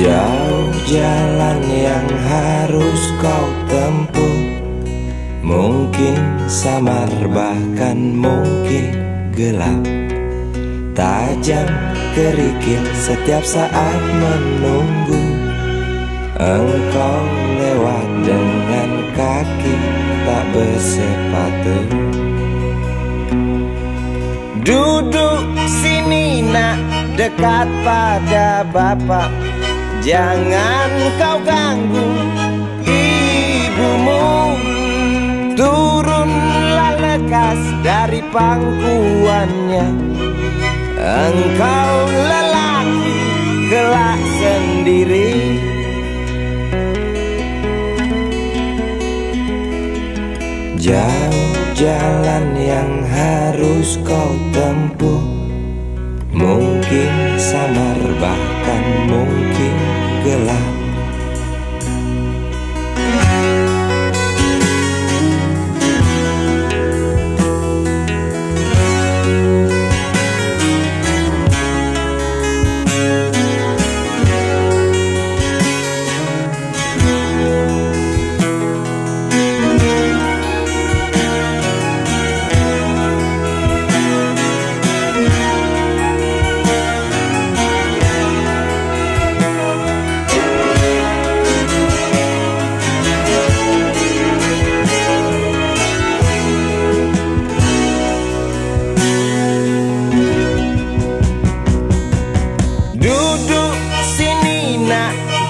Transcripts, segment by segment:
Jauh jalan yang harus kau tempuh, mungkin samar bahkan mungkin gelap, tajam kerikil setiap saat menunggu. Engkau lewat dengan kaki tak bersepatu. Duduk sini nak, dekat pada bapak, jangan kau ganggu ibumu. Turunlah lekas dari pangkuannya, engkau lelaki kelak sendiri. Jauh jalan yang harus kau tempuh, mungkin samar bahkan mungkin gelap.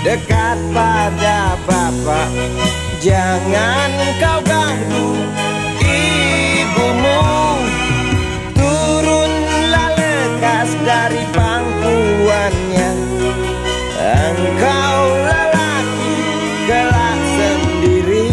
Dekat pada bapak, jangan kau ganggu ibumu. Turunlah lekas dari pangkuannya, engkau lelaki kelak sendiri.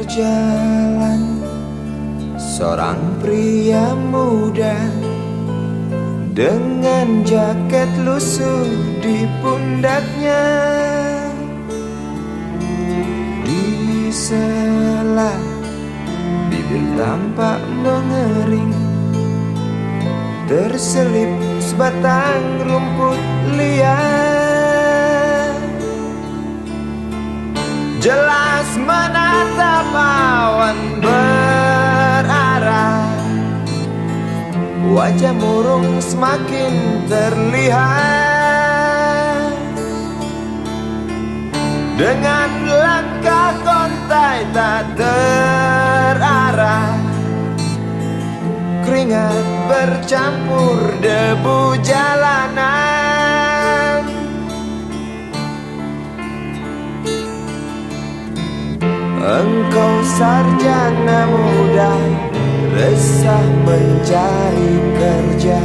Berjalan seorang pria muda dengan jaket lusuh di pundaknya. Di sela bibir tampak mengering, terselip sebatang rumput liar. Jelas menatap awan berarah, wajah murung semakin terlihat. Dengan langkah kontai tak terarah, keringat bercampur debu jalanan. Engkau sarjana muda, resah mencari kerja,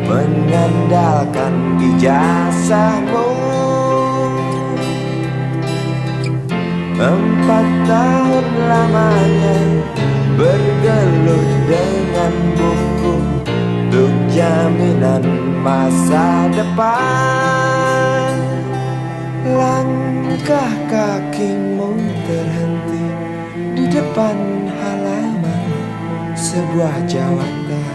mengandalkan ijazahmu. 4 tahun lamanya bergelut dengan buku untuk jaminan masa depan. Langkah kakimu terhenti di depan halaman sebuah jawatan.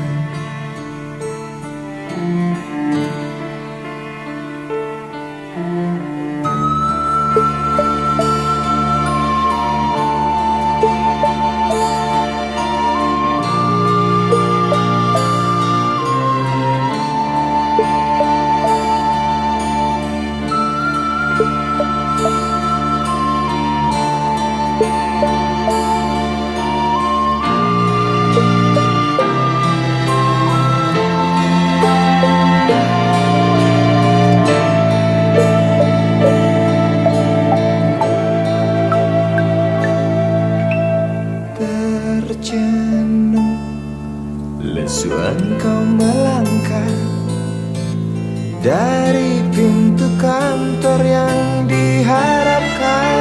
dari pintu kantor yang diharapkan.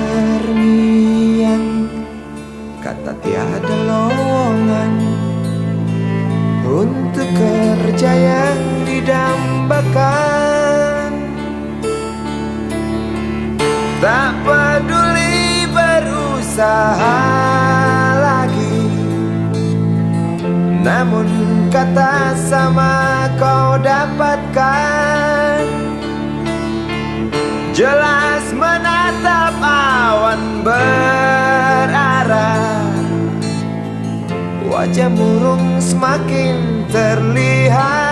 Terngiang kata tiada lowongan untuk kerja yang didambakan. Tak peduli berusaha lagi, namun kata sama kau dapatkan. Jelas menatap awan berarah, wajah murung semakin terlihat.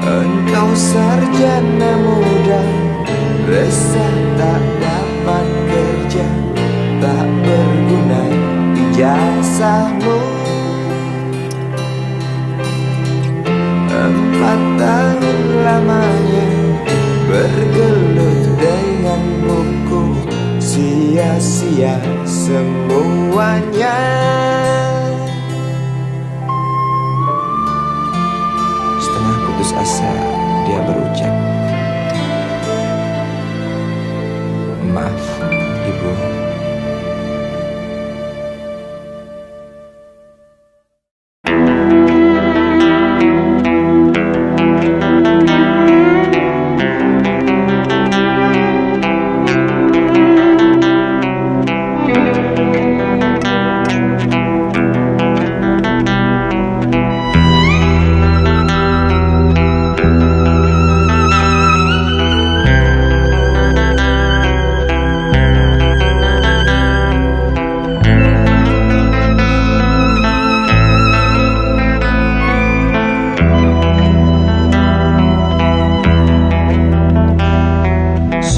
Engkau sarjana muda, resah tak dapat kerja, tak berguna ijazahmu. 4 tahun lamanya bergelut dengan buku, sia-sia semuanya. Setengah putus asa dia berucap, "Maaf, Ibu."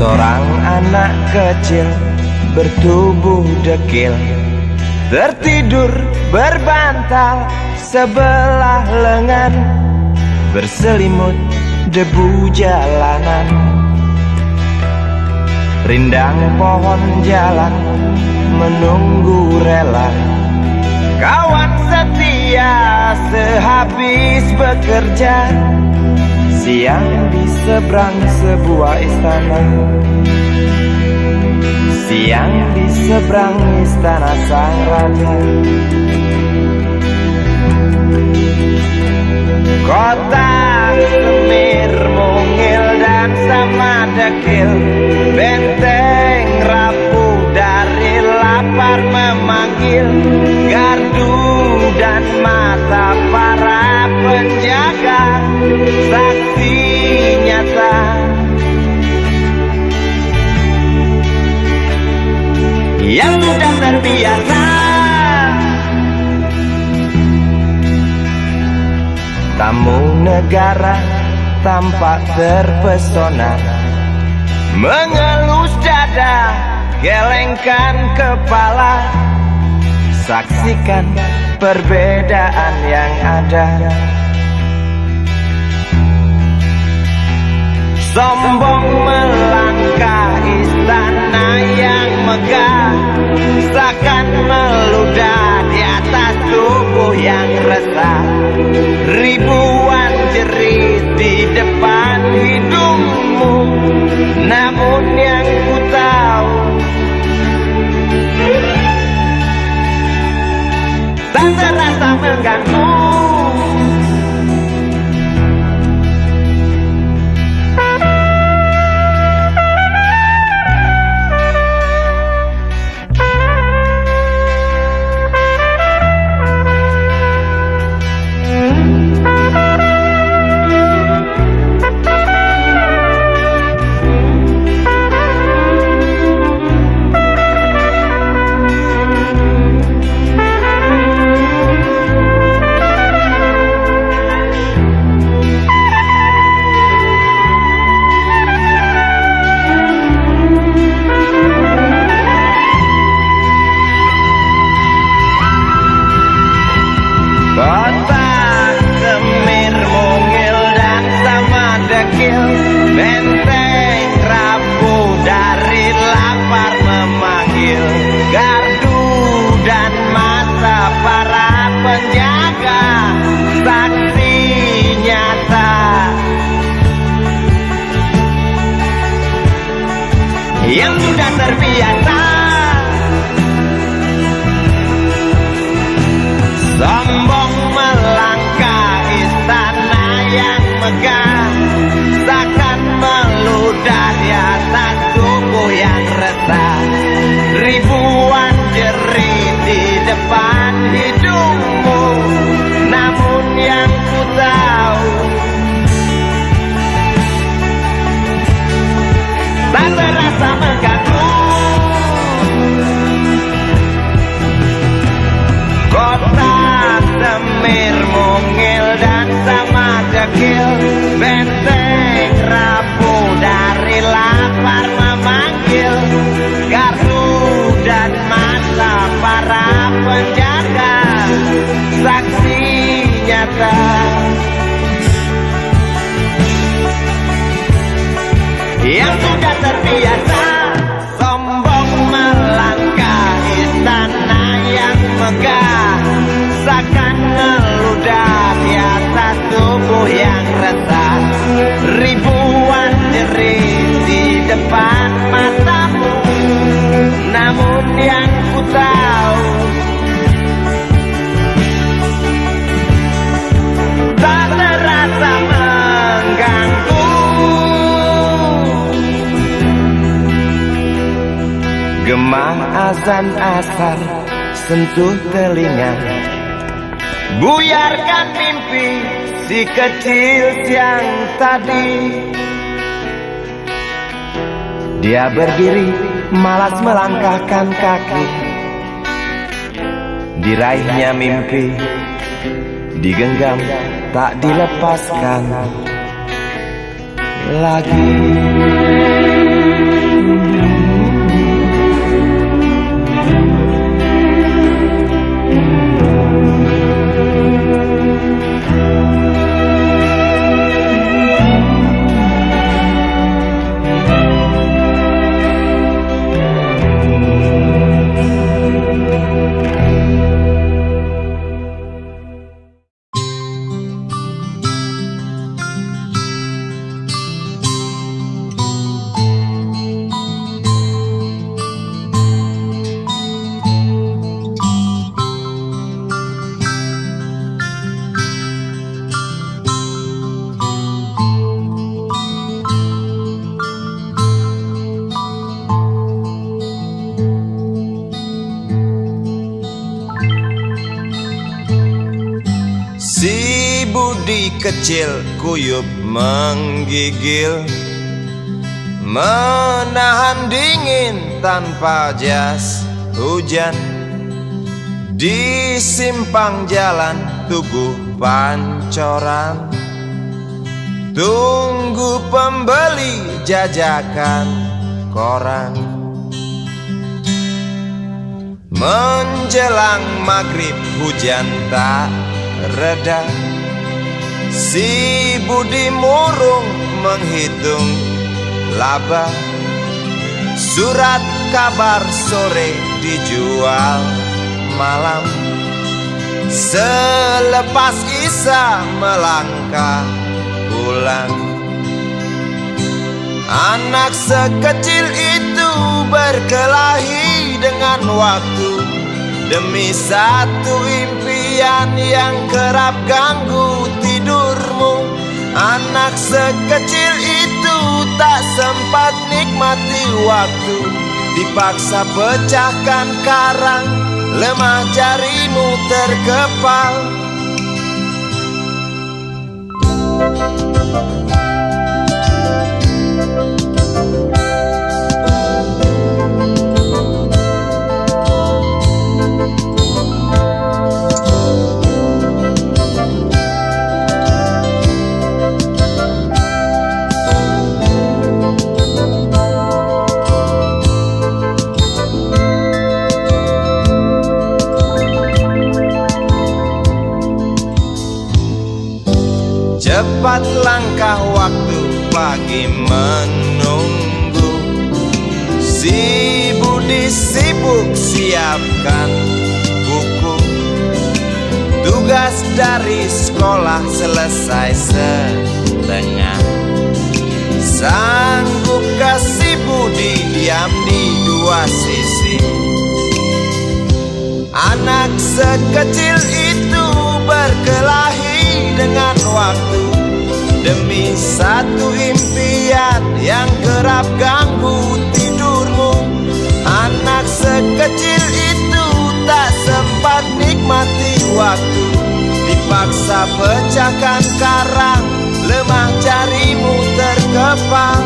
Seorang anak kecil bertubuh dekil, tertidur berbantal sebelah lengan, berselimut debu jalanan. Rindang pohon jalan menunggu rela, kawan setia sehabis bekerja. Siang di seberang sebuah istana, siang di seberang istana sang raja. Kota Semir mungil dan sama dekil, benteng rapuh dari lapar memanggil. Gardu dan mata para penjaga, saksi nyata. Yang sudah terbiasa tamu negara tampak terpesona, mengelus dada, gelengkan kepala, saksikan perbedaan yang ada. Sombong melangkah istana yang megah, seakan meludah di atas tubuh yang resah. Ribuan jerit di depan hidungmu, namun yang ku tahu tak terasa mengganggu. Kota Semir mungil dan sama dekil, benteng rapuh dari lapar memanggil. Gardu biasa sombong melangkah istana yang megah, seakan meludah di atas tubuh yang resah. Ribuan jerit di depan matamu, namun yang ku tahu tak terasa mengganggu. Gema azan asar sentuh telinga, buyarkan mimpi si kecil siang tadi. Dia berdiri malas melangkahkan kaki, diraihnya mimpi digenggam tak dilepaskan lagi. Si Budi kecil kuyup menggigil, menahan dingin tanpa jas hujan. Di simpang jalan Tugu Pancoran, tunggu pembeli jajakan koran. Menjelang maghrib hujan tak reda, si Budi murung menghitung laba. Surat kabar sore dijual malam, selepas Isya melangkah pulang. Anak sekecil itu berkelahi dengan waktu demi satu impian yang kerap ganggu tidurmu. Anak sekecil itu tak sempat nikmati waktu, dipaksa pecahkan karang, lemah jarimu terkepal. Cepat langkah waktu pagi menunggu, si Budi sibuk siapkan buku. Tugas dari sekolah selesai setengah. Sanggupkah si Budi diam di dua sisi? Anak sekecil itu berkelahi dengan waktu demi satu impian yang kerap ganggu tidurmu. Anak sekecil itu tak sempat nikmati waktu, dipaksa pecahkan karang, lemah jarimu terkepal.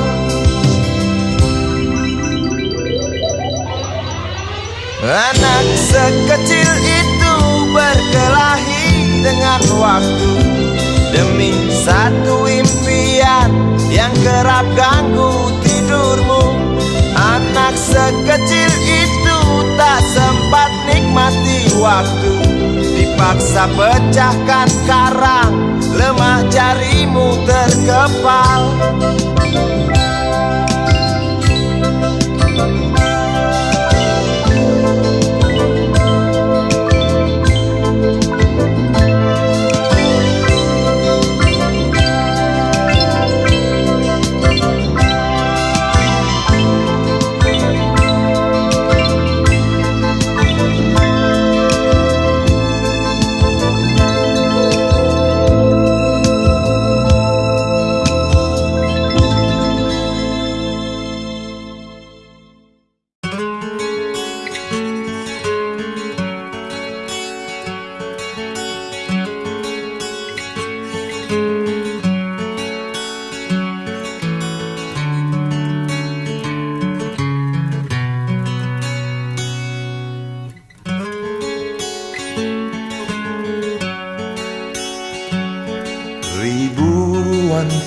Anak sekecil itu berkelahi dengan waktu demi satu impian yang kerap ganggu tidurmu. Anak sekecil itu tak sempat nikmati waktu, dipaksa pecahkan karang, lemah jarimu terkepal.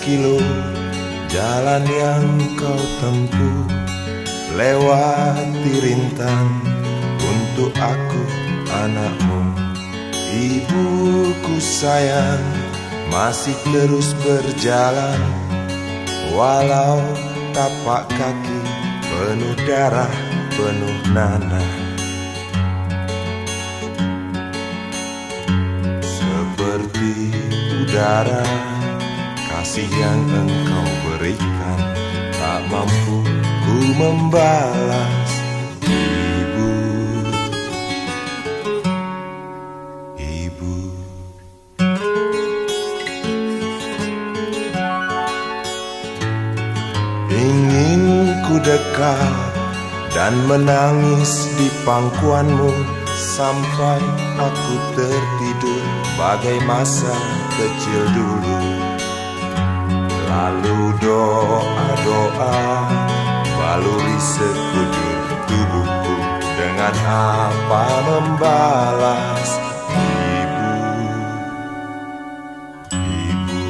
kilo jalan yang kau tempuh, lewati rintang untuk aku anakmu. Ibuku sayang masih terus berjalan, walau tapak kaki penuh darah, penuh nanah. Seperti udara, kasih yang engkau berikan tak mampu ku membalas. Ibu, ibu. Ingin ku dekat dan menangis di pangkuanmu sampai aku tertidur bagai masa kecil dulu. Lalu doa-doa baluri sekujur tubuhku, dengan apa membalas. Ibu, ibu.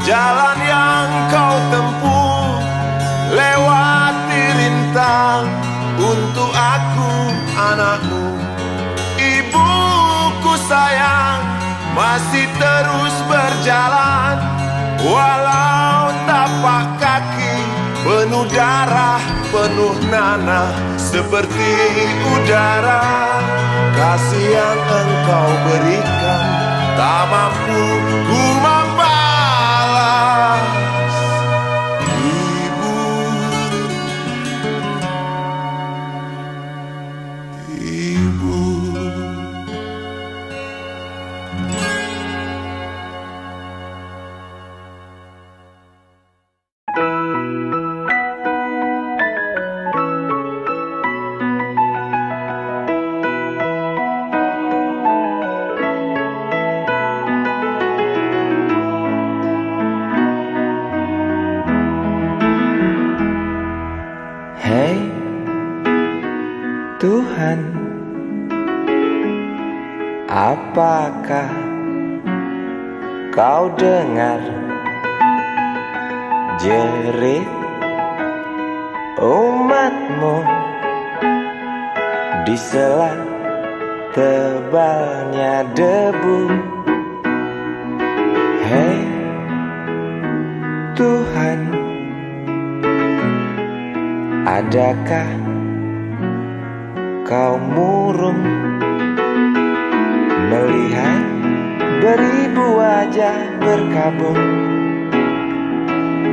Jalan yang kau tempuh, lewati rintang untuk aku anakmu. Ibuku sayang masih terus berjalan, walau tapak kaki penuh darah, penuh nanah. Seperti udara, kasih yang engkau berikan tak mampu ku membalas. Hei Tuhan, apakah kau dengar jerit umatmu di sela tebalnya debu? Hei Tuhan, adakah kau murung melihat beribu wajah berkabung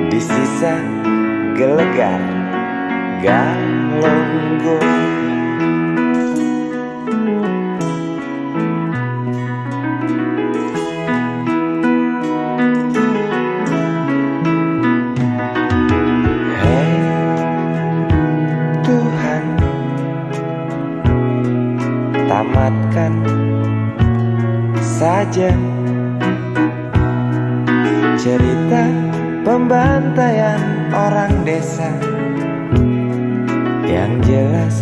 di sisa gelegar Galunggung? Tamatkan saja cerita pembantaian orang desa. Yang jelas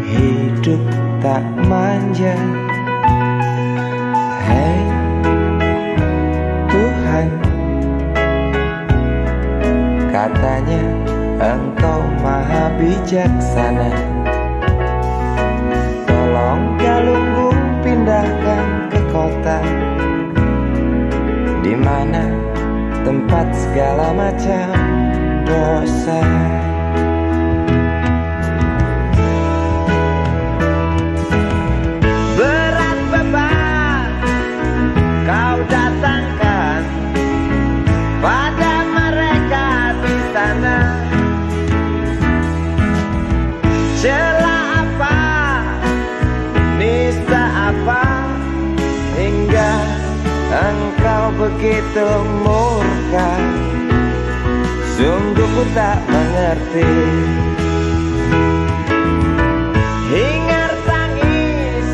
hidup tak manja. Hei Tuhan, katanya Engkau maha bijaksana. Tolong Galunggung pindahkan ke kota, di mana tempat segala macam dosa. Berat beban kau datangkan pada mereka di sana. Celah apa, nista apa, hingga engkau begitu murka. Sungguh aku tak mengerti. Hingar tangis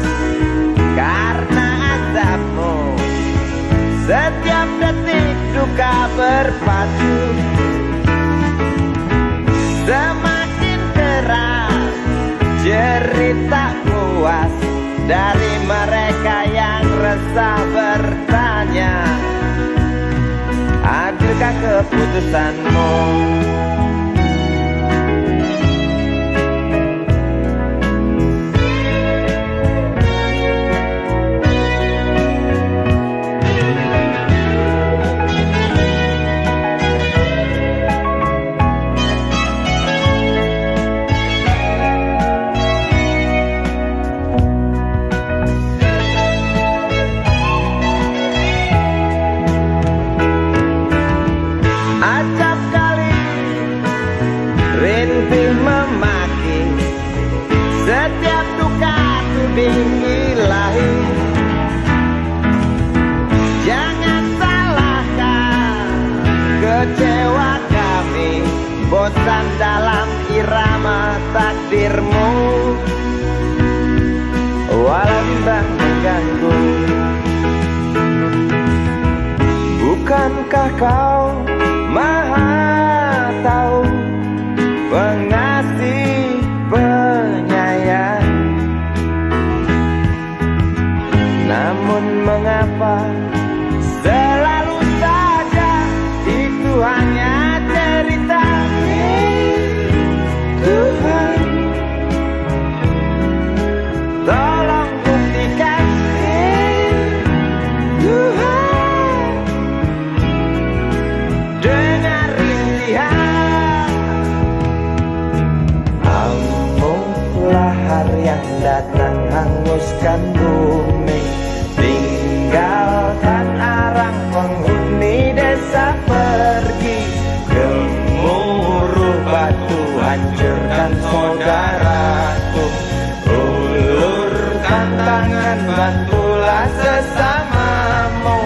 karena azabmu, setiap detik duka berpacu. Semakin keras cerita puas dari mereka yang resah bertanya, adilkah keputusanmu? Acap kali rintih memaki, setiap duka tuding ilahi. Jangan salahkan kecewa kami, bosan dalam irama takdirmu. Walau bimbang mengganggu, bukankah kau Maha tahu, pengasih, penyayang? Namun mengapa selalu saja itu hanya cerita? Tuhan, tolong buktikan. Tuhan, yang datang hanguskan bumi, tinggalkan arang penghuni desa pergi. Gemuruh batu hancurkan saudaraku, ulurkan tangan bantulah sesamamu.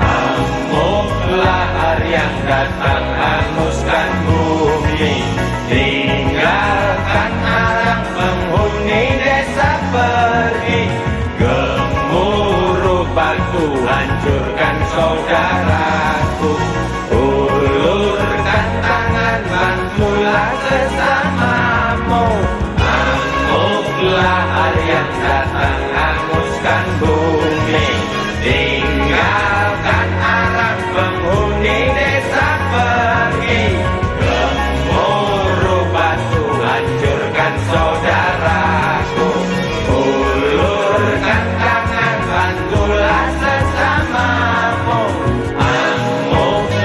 Amuklah har yang datang hanguskan bumi, tinggalkan arang penghuni desa pergi. Gemuruh batu hancurkan saudaraku, ulurkan tangan bantulah sesamamu. Amuklah har yang datang hanguskan bumi, tinggalkan arang penghuni desa pergi. Gemuruh batu hancurkan saudaraku, ulurkan tangan bantulah sesamamu. Amuklah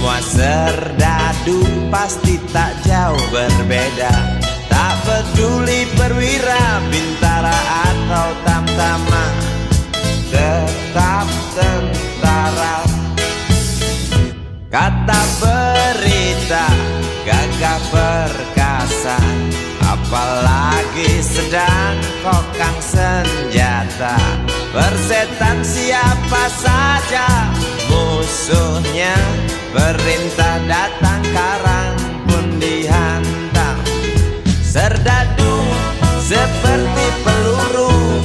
Semua serdadu pasti tak jauh berbeda. Tak peduli perwira, bintara atau tamtama, tetap tentara. Kata berita, gagah perkasa, apalagi sedang kokang senjata. Persetan siapa saja musuhnya, perintah datang karang pun dihantam. Serdadu seperti peluru,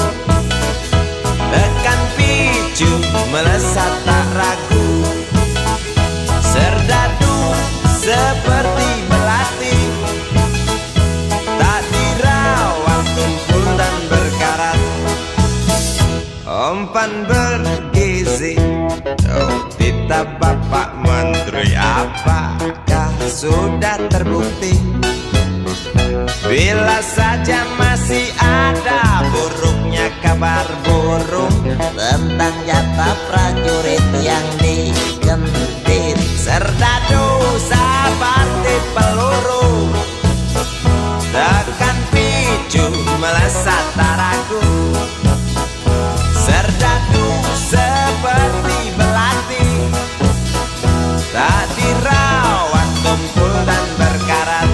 tekan picu melesat tak ragu. Serdadu seperti belati, tak dirawat tumpul dan berkarat. Umpan bergizi, oh titah Bapak Menteri, apakah sudah terbukti? Bila saja masih ada buruknya kabar burung tentang jatah prajurit yang digentit. Serdadu seperti peluru, tekan picu melesat tak ragu. Serdadu seperti belati, tak dirawat tumpul dan berkarat.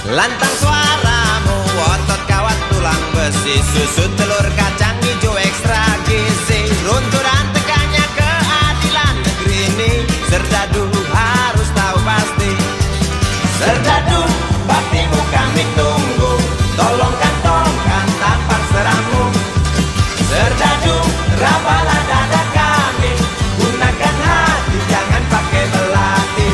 Lantang suaramu, otot kawat tulang besi, susu telur kacang hijau ekstra gizi. Runtuh dan tegaknya keadilan negeri ini, serdadu harus tahu pasti. Serdadu, baktimu kami tunggu, tolong kantongkan tampar serammu. Serdadu, rapalah dada kami, gunakan hati jangan pakai belati.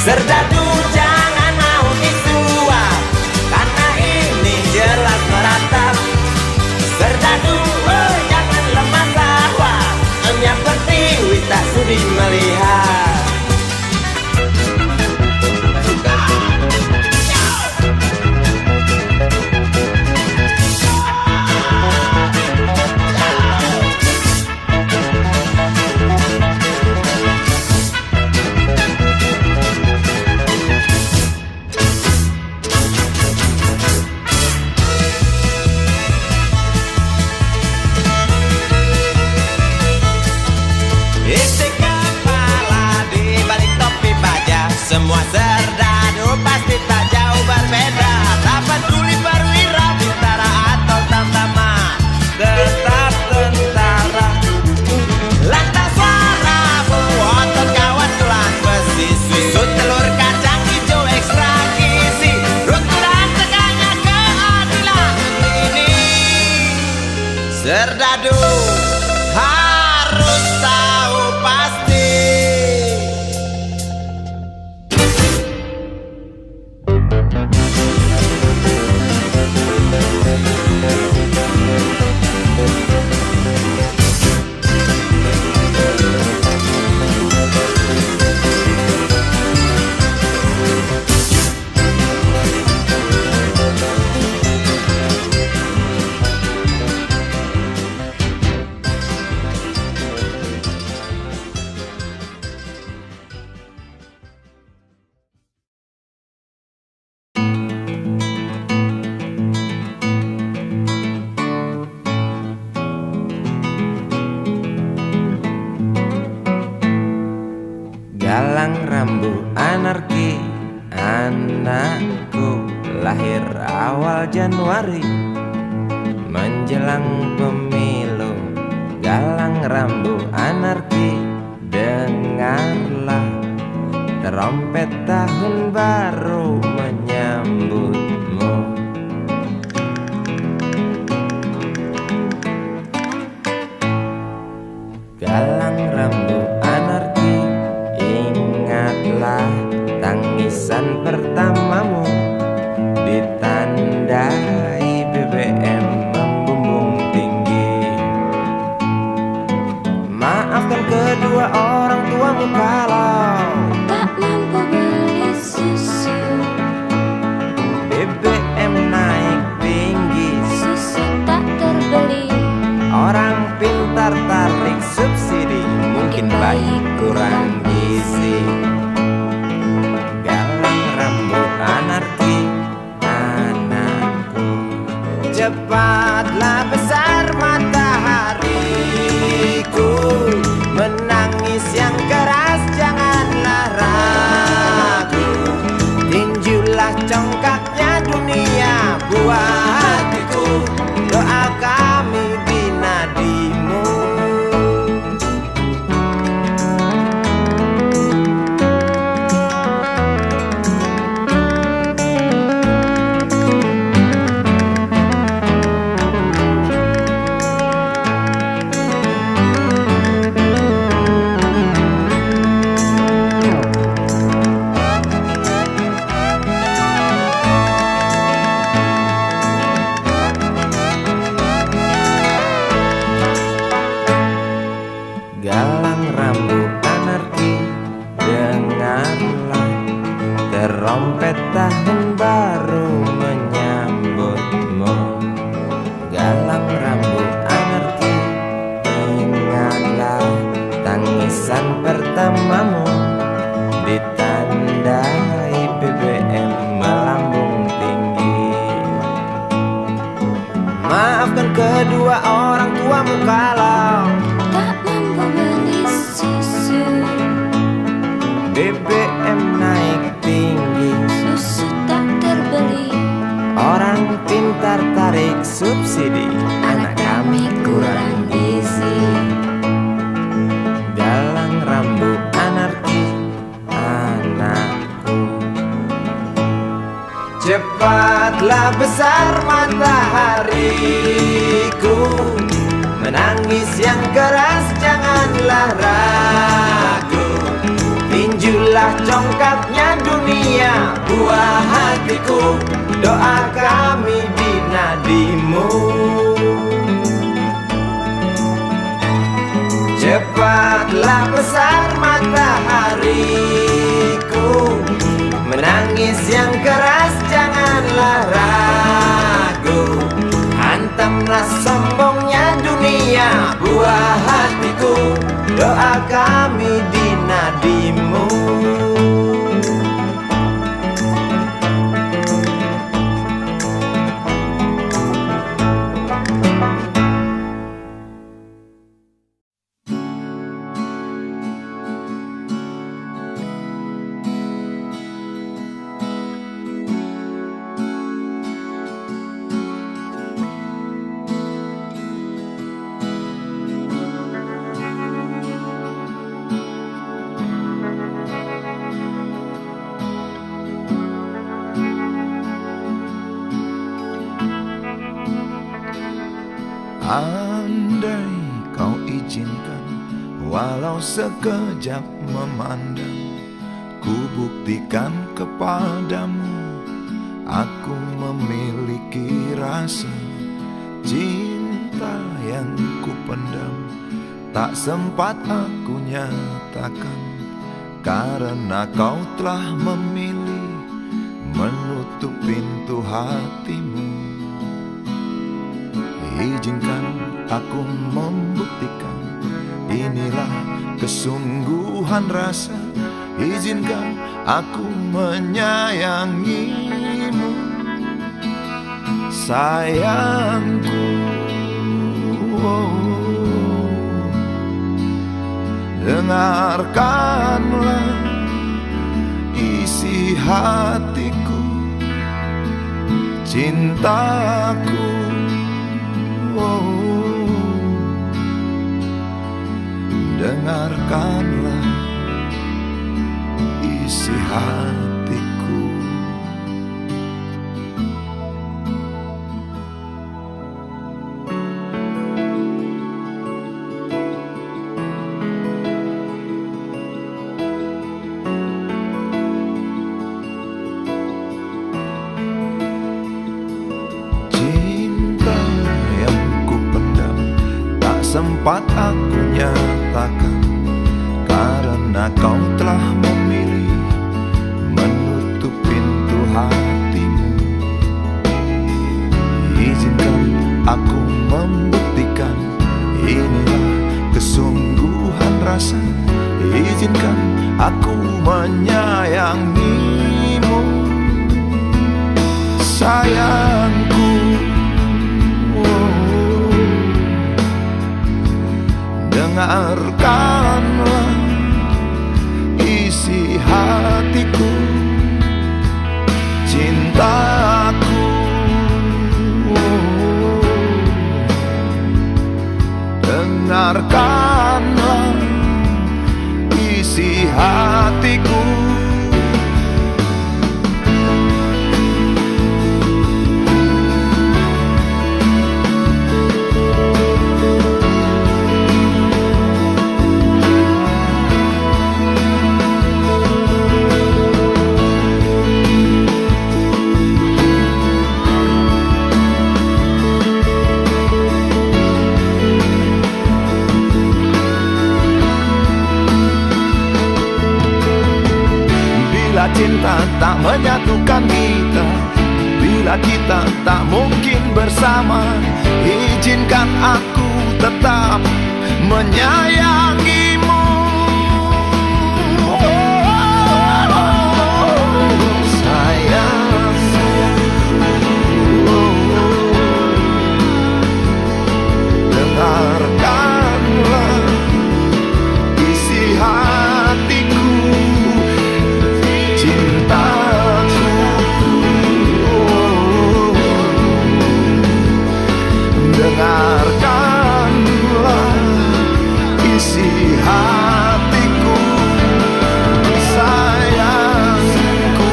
Serdadu jangan mau disuap, karena ini jelas meratap. Serdadu jangan lemah lawak, hanya pertiwi tak sudi melihat. Isi kepala di balik topi baja, semua serdadu pasti tak jauh berbeda. Tak peduli perwira, bintara atau tamtama, tetap tentara. Lantang suaramu, otot kawat tulang besi, susu telur kacang hijau ekstra gizi. Runtuh dan tegaknya keadilan ini, serdadu harus tahu pasti. Galang rambu anarki, anakku lahir awal Januari menjelang pemilu. Galang rambu anarki, dengarlah trompet tahun baru menyambutmu. Galang rambu anarki, ingatlah tangisan pertamamu, ditandai BBM membumbung tinggi. Maafkan kedua orang tuamu kalau tak mampu beli susu. BBM naik tinggi, Susu tak terbeli. orang pintar tarik subsidi, mungkin baik kurang gizi. Galang rambu anarki, anakku, cepatlah besar matahariku, menangis yang keras janganlah ragu, tinjulah congkaknya dunia buah hatiku, doa kami di nadimu. Galang rambu anarki, dengarlah trompet tahun baru menyambutmu. Galang rambu anarki, ingatlah tangisan pertamamu, ditandai BBM melambung tinggi. Maafkan kedua orang tuamu kalau Tak mampu beli susu. BBM naik tinggi, Susu tak terbeli. orang pintar tarik subsidi, anak kami kurang gizi. Galang rambu anarki, anakku, cepatlah besar matahariku, menangis yang keras janganlah ragu, tinjulah congkaknya dunia buah hatiku, doa kami di nadimu. Cepatlah besar matahariku, menangis yang keras janganlah ragu, hantamlah sombongnya dunia buah hatiku, doa kami di nadimu. Andai kau izinkan, walau sekejap memandang, ku buktikan kepadamu, aku memiliki rasa cinta yang ku pendam, tak sempat aku nyatakan, karena kau telah memilih menutup pintu hatimu. Izinkan aku membuktikan, inilah kesungguhan rasa. Izinkan aku menyayangimu, sayangku. Dengarkanlah isi hatiku, cintaku. Dengarkanlah isi hatiku. Cinta yang ku pendam tak sempat aku nyatakan, karena kau telah memilih menutup pintu hatimu. Izinkan aku membuktikan, inilah kesungguhan rasa. Izinkan aku menyayangimu, sayangku. Dengarkanlah isi hatiku, cintaku. Dengarkanlah isi hatiku. Bila cinta tak menyatukan kita, bila kita tak mungkin bersama, izinkan aku tetap menyayangimu. Sayang, dengarkanlah isi hatiku, cintaku. Dengarkanlah isi hatiku, sayangku.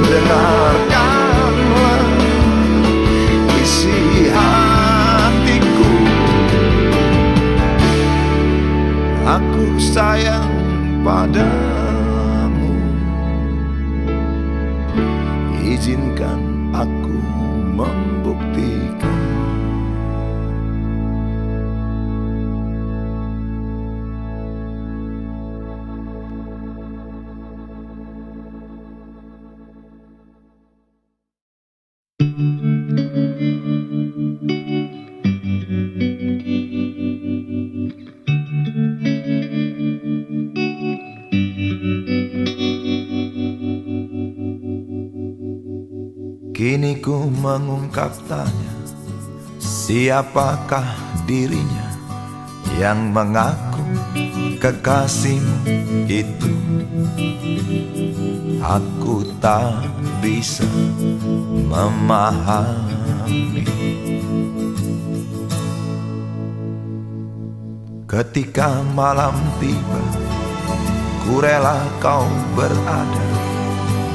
Dengarkanlah isi hatiku. Aku sayang padamu, izinkan aku membuktikan. Kini ku mengungkap tanya, siapakah dirinya yang mengaku kekasihmu itu? Aku tak bisa memahami. Ketika malam tiba, ku rela kau berada.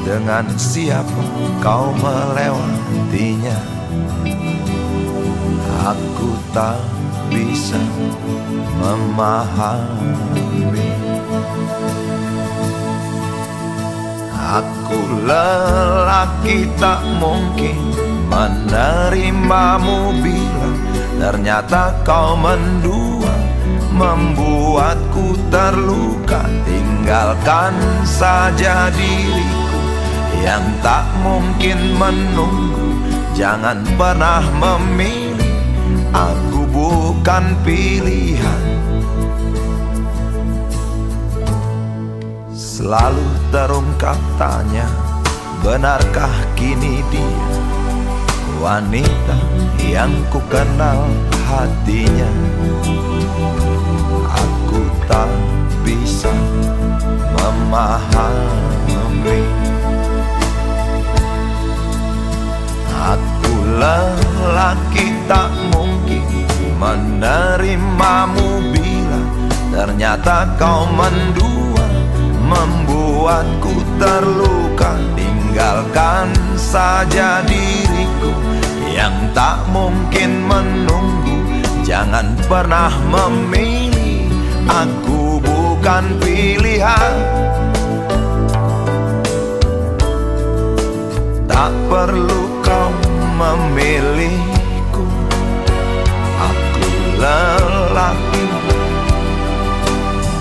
Dengan siapa kau melewatinya, aku tak bisa memahami. Aku lelaki tak mungkin menerimamu bila ternyata kau mendua, membuatku terluka. Tinggalkan saja diriku yang tak mungkin menunggu. Jangan pernah memilih, aku bukan pilihan. Selalu terungkap tanya, benarkah kini dia wanita yang ku kenal hatinya? Aku tak bisa bisa memahami. Aku lelaki tak mungkin menerimamu bila ternyata kau mendua, membuatku terluka. Tinggalkan saja diriku yang tak mungkin menunggu. Jangan pernah memilih, aku bukan pilihan. Tak perlu kau memilihku, aku lelaki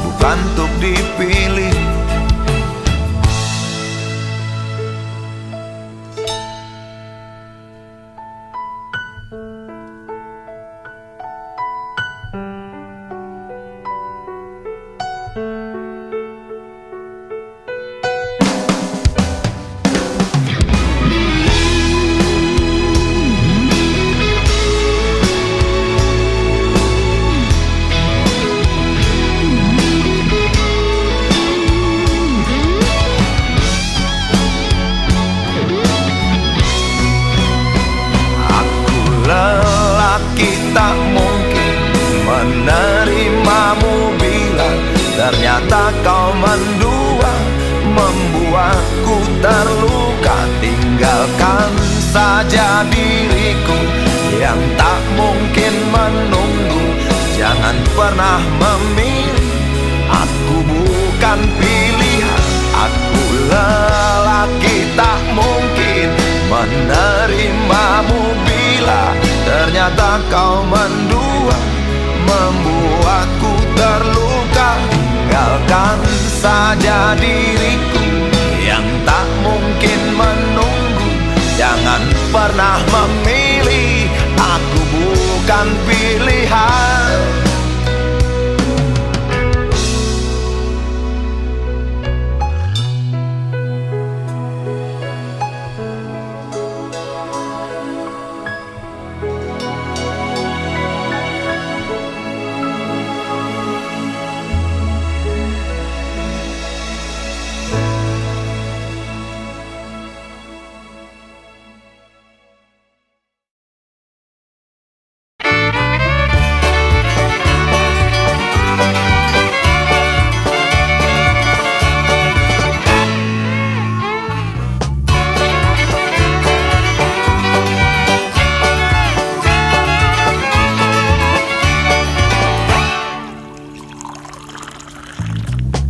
bukan untuk dipilih. Tak mungkin menerimamu bila ternyata kau mendua, membuatku terluka. Tinggalkan saja diriku yang tak mungkin menunggu. Jangan pernah memilih, aku bukan pilihan. Aku lelaki tak mungkin menerimamu bila ternyata kau mendua, membuatku terluka. Tinggalkan saja diriku yang tak mungkin menunggu. Jangan pernah memilih, aku bukan pilihan.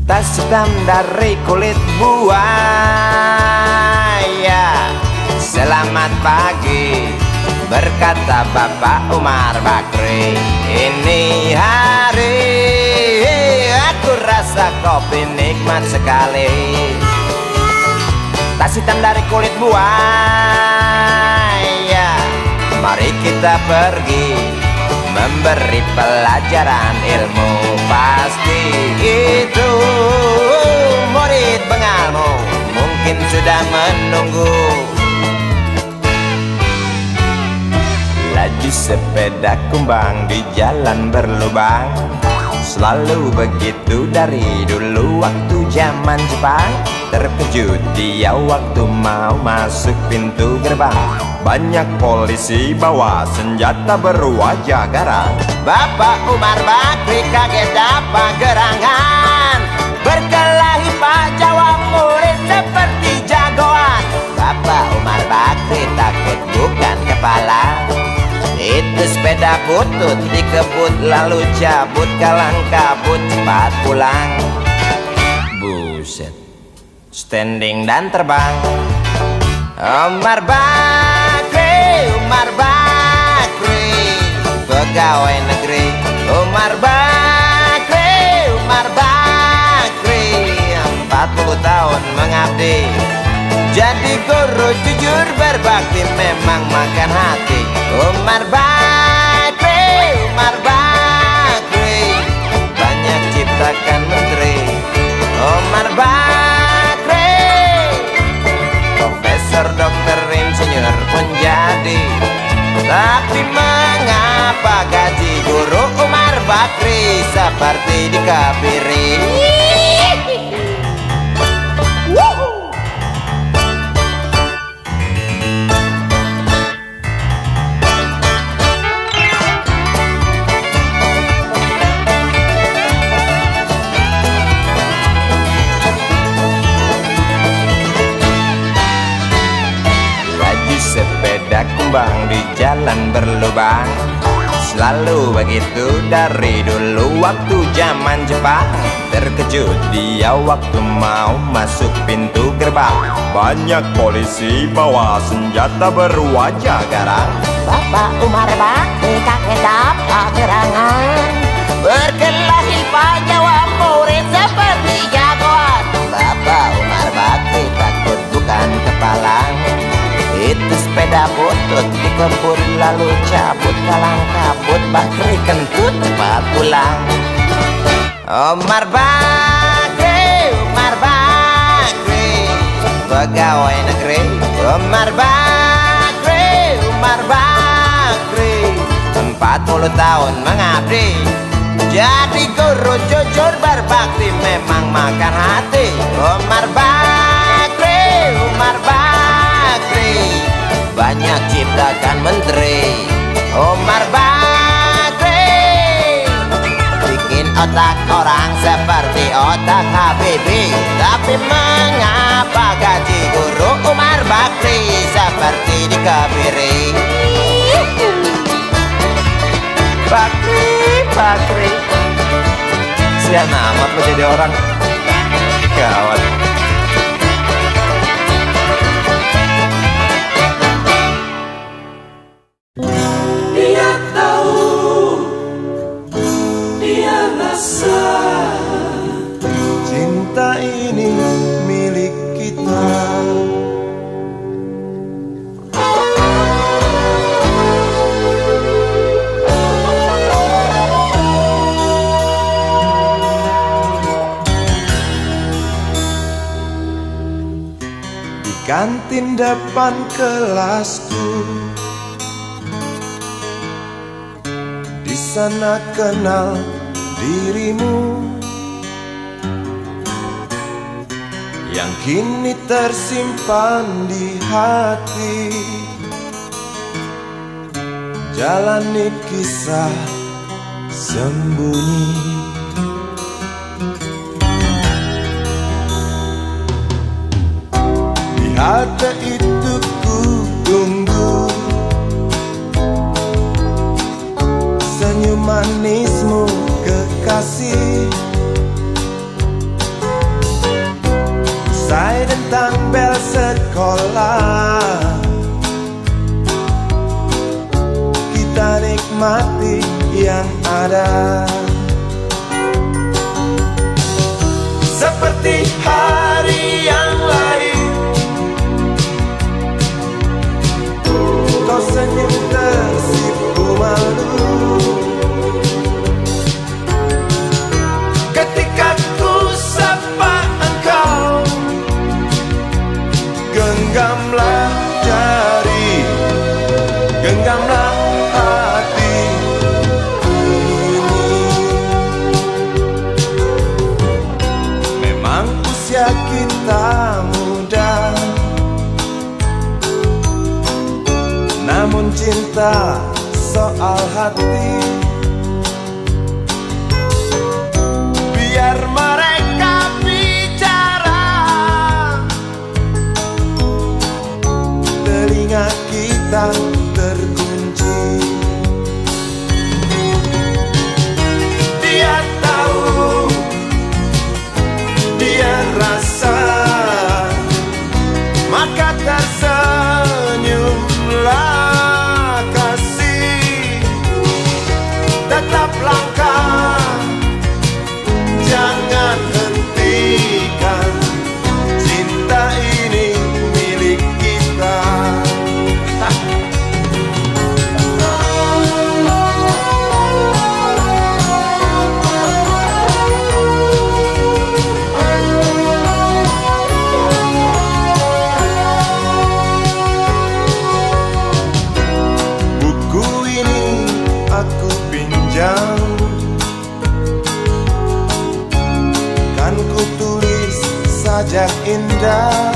Tas hitam dari kulit buaya. Selamat pagi, berkata Bapak Umar Bakri. Ini hari aku rasa kopi nikmat sekali. Tas hitam dari kulit buaya, mari kita pergi memberi pelajaran ilmu. Pasti itu murid bengalmu mungkin sudah menunggu. Laju sepeda kumbang di jalan berlubang, selalu begitu dari dulu waktu zaman Jepang. Terkejut dia waktu mau masuk pintu gerbang. Banyak polisi bawa senjata berwajah garang. Bapak Umar Bakri kaget dapat gerangan. Berkelahi Pak Jawa murid seperti jagoan. Bapak Umar Bakri takut bukan kepala. Itu sepeda butut dikebut lalu cabut, kalang kabut cepat pulang. Buset, standing dan terbang. Umar Bakri, Umar Bakri, pegawai negeri. Umar Bakri, Umar Bakri, 40 tahun mengabdi. Jadi guru jujur berbakti memang makan hati. Umar Bakri, Umar Bakri, banyak ciptakan menteri. Umar Bakri, profesor, dokter, insinyur pun jadi. Tapi mengapa gaji guru Umar Bakri seperti dikebiri? berlubang. Selalu begitu dari dulu waktu zaman Jepang. Terkejut dia waktu mau masuk pintu gerbang. Banyak polisi bawa senjata berwajah garang. Bapak Umar Bakri kakek dapat gerangan. Berkelahi jawab murid seperti jagoan. Bapak Umar Bakri takut bukan kepalang. Itu sepeda butut dikebut lalu cabut kalang kabut. Bakri kentut cepat pulang. Umar Bakri, Umar Bakri, pegawai negeri. Umar Bakri, Umar Bakri, 40 tahun mengabdi. Jadi guru jujur berbakti memang makan hati. Umar Bakri, Umar Bakri, banyak ciptakan menteri. Umar Bakri bikin otak orang seperti otak Habibie. Tapi mengapa gaji guru Umar Bakri seperti dikebiri? Bakri, Bakri, sian amat lo jadi orang. Gawat. Dia tahu, dia rasa Cinta ini milik kita. Di kantin depan kelasku, di sana kenal dirimu, yang kini tersimpan di hati. Jalani kisah sembunyi. Di halte itu ku tunggu senyum manismu kekasih. Usai tentang bel sekolah, kita nikmati yang ada. Seperti hari yang lain, kau senyum tersipu malu ketika ku sapa engkau. Genggamlah jari, genggamlah hati ini. Memang usia kita muda, namun cinta soal hati. Biar mereka bicara, telinga kita terkunci. Dia tahu, dia rasa, maka tersenyumlah kasih. Tetap langkah, jangan hentikan. Cinta ini milik kita. Buku ini aku pinjam, kan ku tulis sajak indah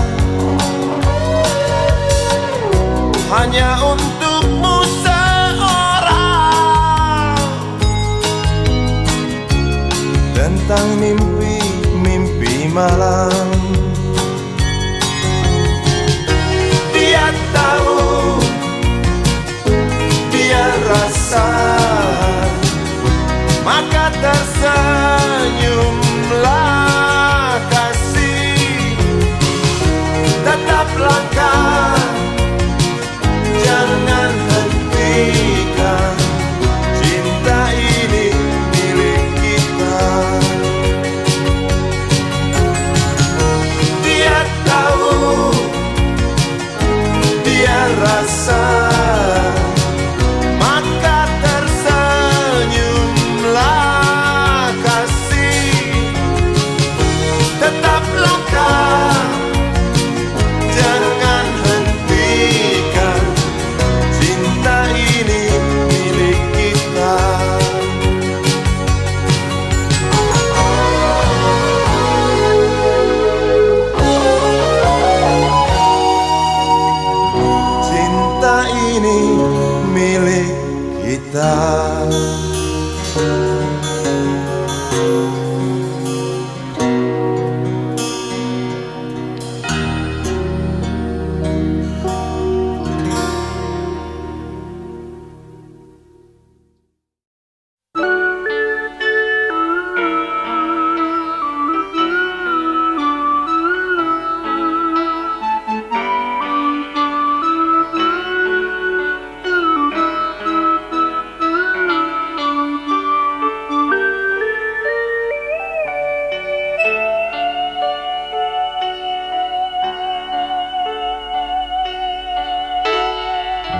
hanya untukmu seorang, tentang mimpi-mimpi malam. Dia tahu, dia kita.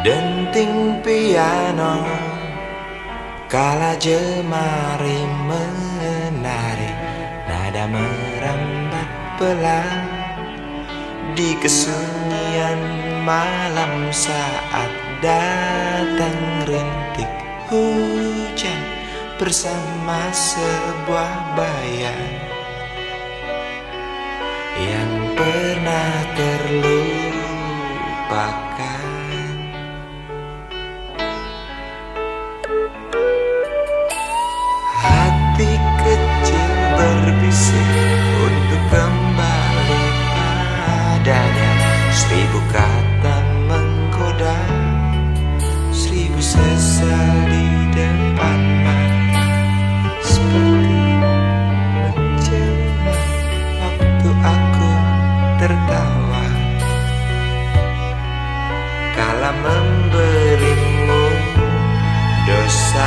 Denting piano kala jemari menari, nada merambat pelan di kesunyian malam saat datang rintik hujan bersama sebuah bayang yang pernah terlupakan. Hati kecil berbisik untuk kembali padanya. 1000 kata menggoda, 1000 sesal di depan mata, seperti menjelma waktu aku tertawa kala memberimu dosa.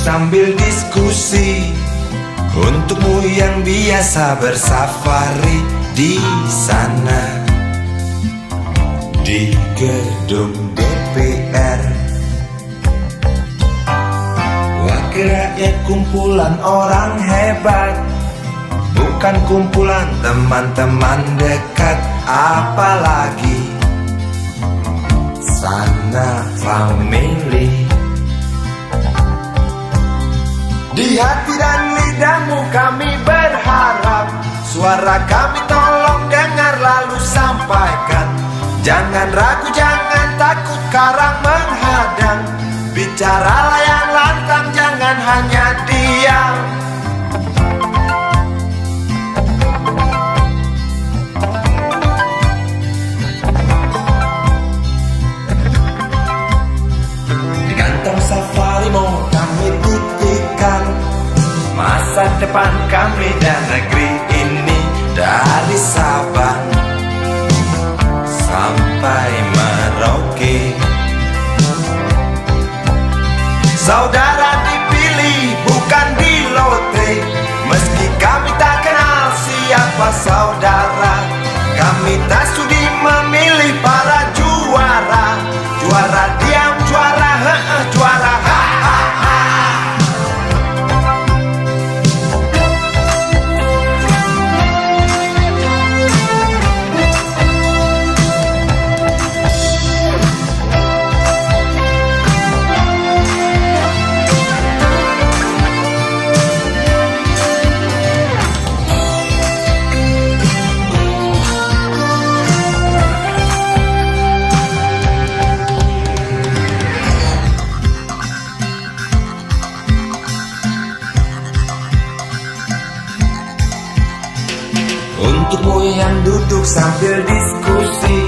sambil diskusi. Untukmu yang biasa bersafari di sana, di gedung DPR. Wakil rakyat kumpulan orang hebat, bukan kumpulan teman-teman dekat. Apalagi sana family. Di hati dan lidahmu kami berharap, suara kami tolong dengar lalu sampaikan. Jangan ragu, jangan takut karang menghadang. Bicaralah yang lantang, jangan hanya diam. Di kantong safari mau kami titipkan masa depan kami dan negeri ini, dari Sabang sampai Merauke. Saudara dipilih bukan di lotre, meski kami tak kenal siapa saudara. Kami tak sudi memilih para juara. Juara diam, juara juara ha. Untukmu yang duduk sambil diskusi,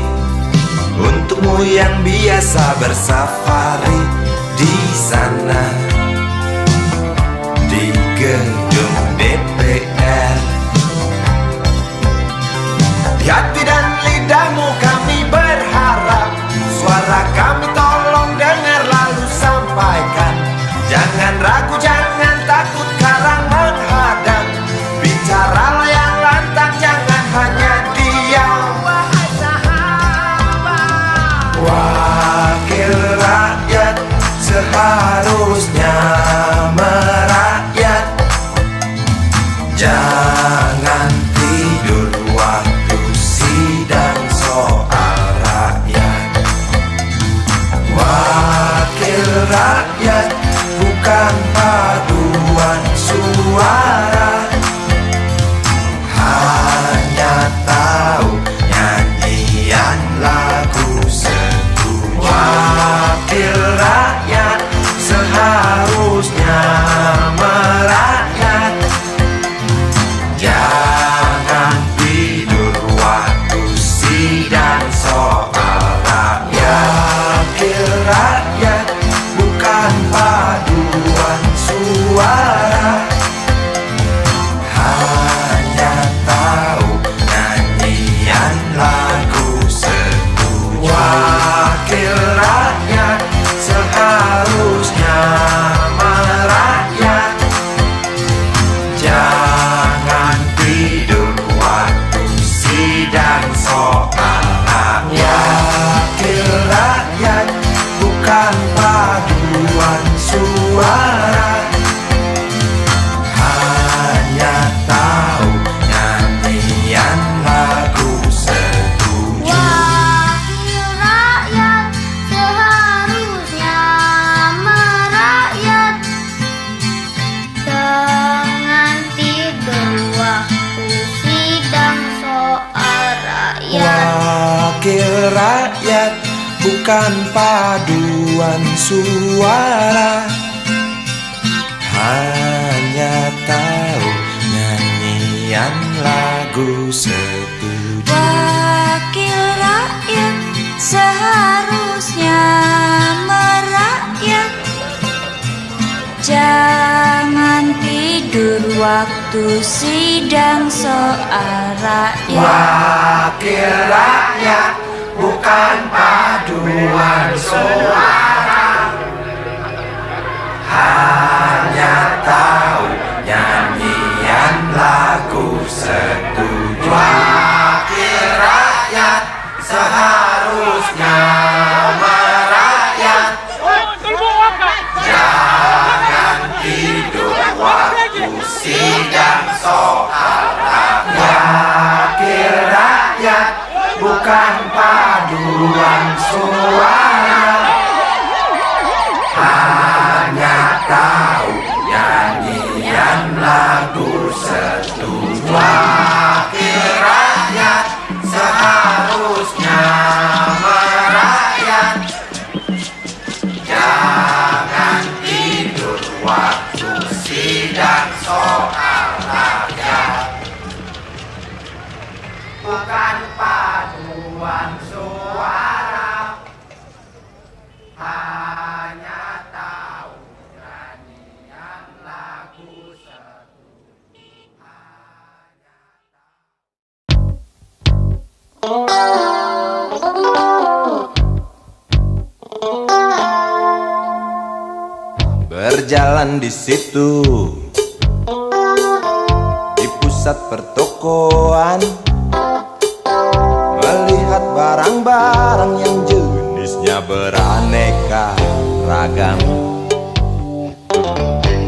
untukmu yang biasa bersafari di sana, di gedung DPR. Di hati dan lidahmu kami berharap, suara kami tolong dengar lalu sampaikan. Jangan ragu, jangan takut karang menghadang. Bicaralah yang lantang, jangan hanya diam. Wahai sahabat, wakil rakyat seharusnya merakyat. Jangan tidur waktu sidang soal rakyat. Wakil rakyat bukan paduan suara, hanya tahu nyanyian lagu setuju. Wakil rakyat seharusnya merakyat. Jangan tidur waktu sidang soal rakyat. Wakil rakyat bukan paduan suara, hanya tahu nyanyian lagu setuju. Wakil rakyat seharusnya merakyat. Jangan tidur waktu sidang soal rakyat. Wakil rakyat bukan paduan suara, hanya tahu nyanyian lagu setuju. Wakil rakyat seharusnya merakyat. Jangan tidur waktu sidang soal rakyat. Wakil rakyat bukan paduan suara, hanya tahu nyanyian lagu setuju. Wakil rakyat seharusnya merakyat. Jangan tidur waktu sidang soal rakyat. Wakil rakyat bukan paduan suara, hanya bukan paduan suara, hanya tahu nyanyian lagu setuju wakil rakyat seharusnya merakyat. Jangan tidur waktu sidang soal rakyat, bukan paduan suara, hanya tahu nyanyian lagu setuju. Berjalan di situ, di pusat pertokoan, melihat barang-barang yang jenisnya beraneka ragam.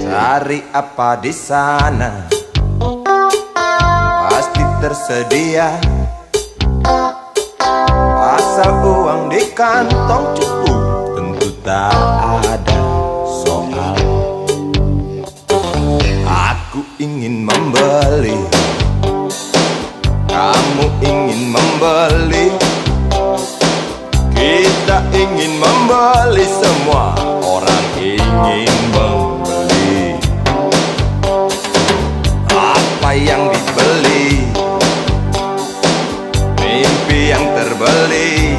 Cari apa di sana, pasti tersedia, asal uang di kantong cukup, tentu tak ada soal. Aku ingin membeli, kamu ingin membeli, kita ingin membeli, semua orang ingin membeli. Apa yang dibeli? Mimpi yang terbeli,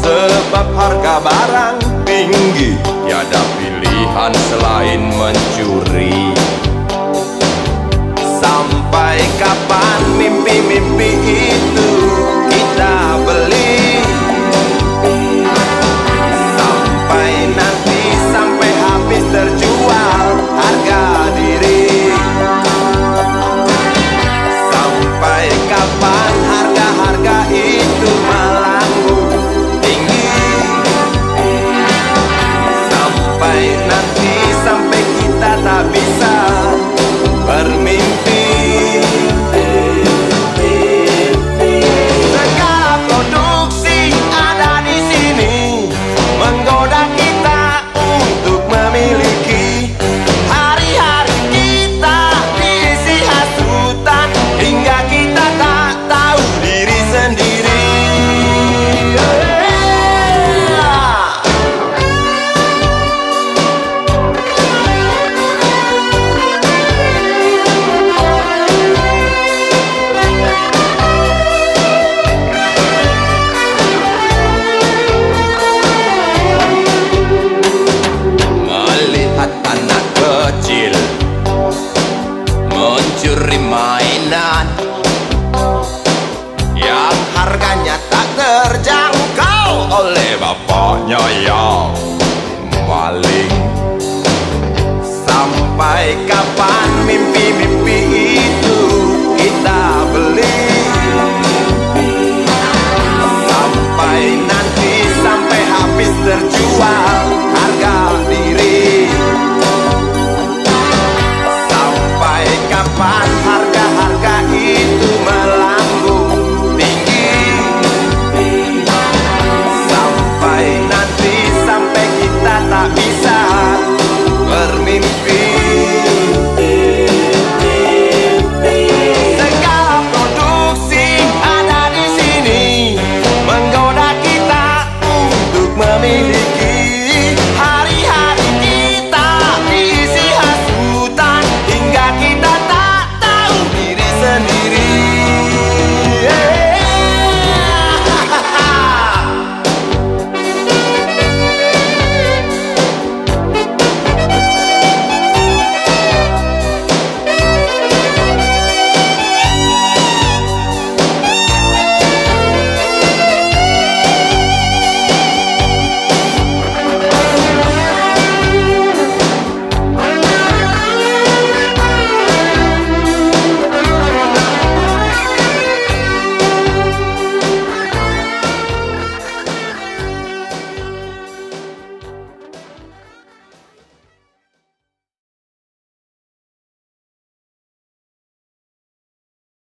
sebab harga barang tinggi, tiada pilihan selain mencuri. Sampai kapan mimpi-mimpi itu kita beli? Sampai nanti, sampai habis terjual harga diri. Sampai kapan harga-harga itu melambung tinggi? Sampai nanti, sampai kita tak bisa bermimpi. Segala produksi ada di sini, menggoda kita untuk memiliki. Hari-hari kita diisi hasutan, hingga kita tak tahu diri sendiri. Melihat anak kecil mencuri mainan yang harganya tak terjangkau oleh bapaknya yang maling. Sampai kapan mimpi-mimpi itu kita beli? Sampai nanti, sampai habis terjual